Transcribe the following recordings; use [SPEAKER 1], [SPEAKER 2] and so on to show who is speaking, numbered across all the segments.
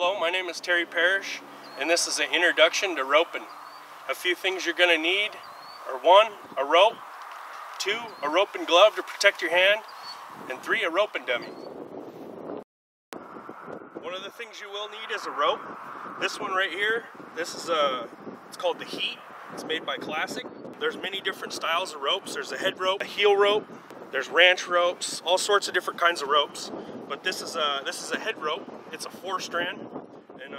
[SPEAKER 1] Hello, my name is Terry Parrish, and this is an introduction to roping. A few things you're going to need are 1, a rope, 2, a rope and glove to protect your hand, and 3, a roping dummy. One of the things you will need is a rope. This one right here, this is it's called the Heat. It's made by Classic. There's many different styles of ropes. There's a head rope, a heel rope, there's ranch ropes, all sorts of different kinds of ropes. But this is a head rope. It's a 4-strand, and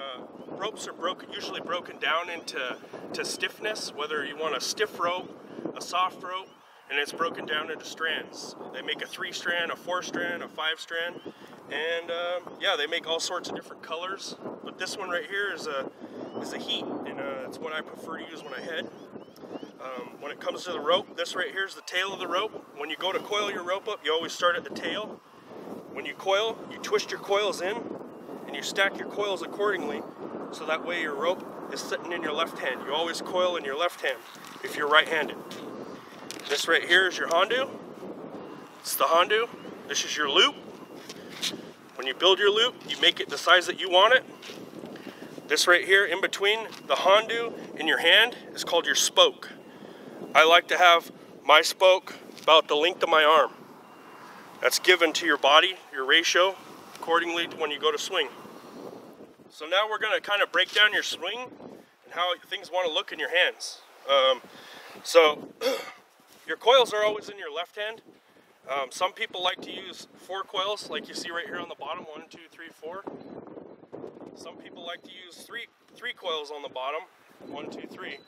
[SPEAKER 1] ropes are usually broken down into stiffness, whether you want a stiff rope, a soft rope, and it's broken down into strands. They make a 3-strand, a 4-strand, a 5-strand, and yeah, they make all sorts of different colors. But this one right here is a Heat, and it's what I prefer to use when I head. When it comes to the rope, this right here is the tail of the rope. When you go to coil your rope up, you always start at the tail. When you coil, you twist your coils in, and you stack your coils accordingly, so that way your rope is sitting in your left hand. You always coil in your left hand if you're right-handed. This right here is your Hondu. It's the Hondu. This is your loop. When you build your loop, you make it the size that you want it. This right here in between the Hondu and your hand is called your spoke. I like to have my spoke about the length of my arm. That's given to your body, your ratio, accordingly to when you go to swing. So now we're going to kind of break down your swing and how things want to look in your hands. So your coils are always in your left hand. Some people like to use 4 coils, like you see right here on the bottom, 1, 2, 3, 4. Some people like to use three coils on the bottom, 1, 2, 3.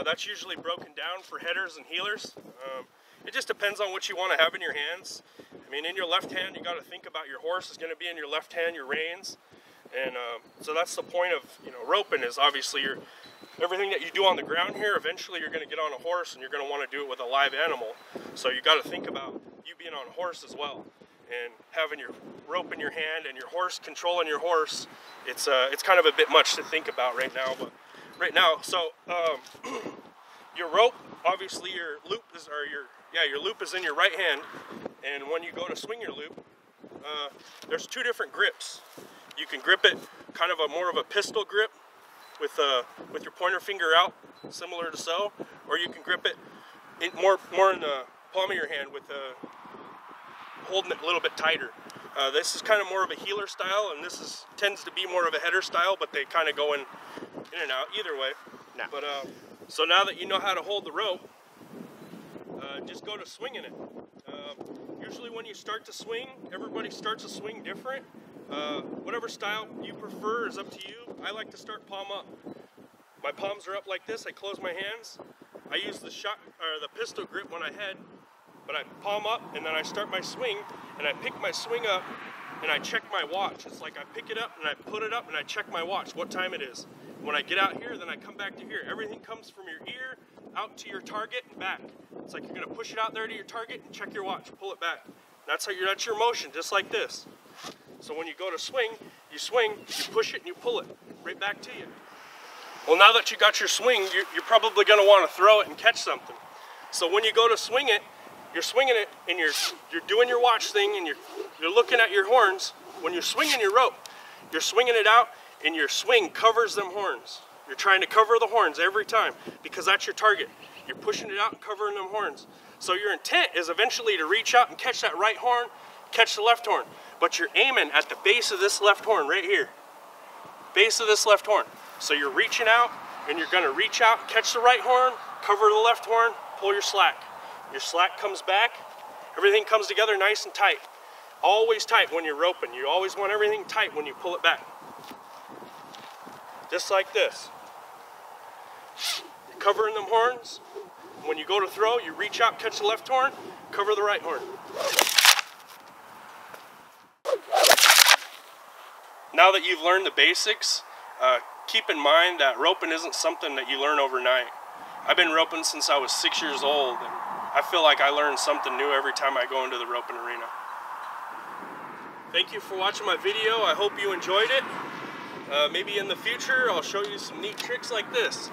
[SPEAKER 1] That's usually broken down for headers and heelers. It just depends on what you want to have in your hands. I mean, in your left hand, you got to think about your horse is going to be in your left hand, your reins, and so that's the point of roping. Is obviously everything that you do on the ground here. Eventually, you're going to get on a horse, and you're going to want to do it with a live animal. So you got to think about you being on a horse as well, and having your rope in your hand and your horse controlling your horse. It's kind of a bit much to think about right now, but right now, so your rope, obviously your loop is your loop is in your right hand, and when you go to swing your loop, there's 2 different grips. You can grip it kind of more of a pistol grip with your pointer finger out, similar to so, or you can grip it more in the palm of your hand with holding it a little bit tighter. This is kind of more of a heeler style, and this tends to be more of a header style, but they kind of go in and out either way. No. But so now that you know how to hold the rope, just go to swinging it. Usually when you start to swing, everybody starts to swing different. Whatever style you prefer is up to you. I like to start palm up. My palms are up like this. I close my hands. I use the pistol grip when I head, but I palm up, and then I start my swing, and I pick my swing up, and I check my watch. It's like I pick it up, and I put it up, and I check my watch, what time it is. When I get out here, then I come back to here. Everything comes from your ear out to your target and back. It's like you're going to push it out there to your target and check your watch, pull it back. That's your motion, just like this. So when you go to swing, you push it, and you pull it right back to you. Well, now that you got your swing, you're probably going to want to throw it and catch something. So when you go to swing it, you're swinging it, and you're doing your watch thing, and you're looking at your horns. When you're swinging your rope, you're swinging it out, and your swing covers them horns. You're trying to cover the horns every time because that's your target. You're pushing it out and covering them horns. So your intent is eventually to reach out and catch that right horn, catch the left horn. But you're aiming at the base of this left horn right here. Base of this left horn. So you're reaching out, and you're going to reach out, catch the right horn, cover the left horn, pull your slack. Your slack comes back. Everything comes together nice and tight. Always tight when you're roping. You always want everything tight when you pull it back. Just like this. You're covering them horns. When you go to throw, you reach out, catch the left horn, cover the right horn. Now that you've learned the basics, keep in mind that roping isn't something that you learn overnight. I've been roping since I was 6 years old, and I feel like I learn something new every time I go into the roping arena. Thank you for watching my video. I hope you enjoyed it. Maybe in the future I'll show you some neat tricks like this.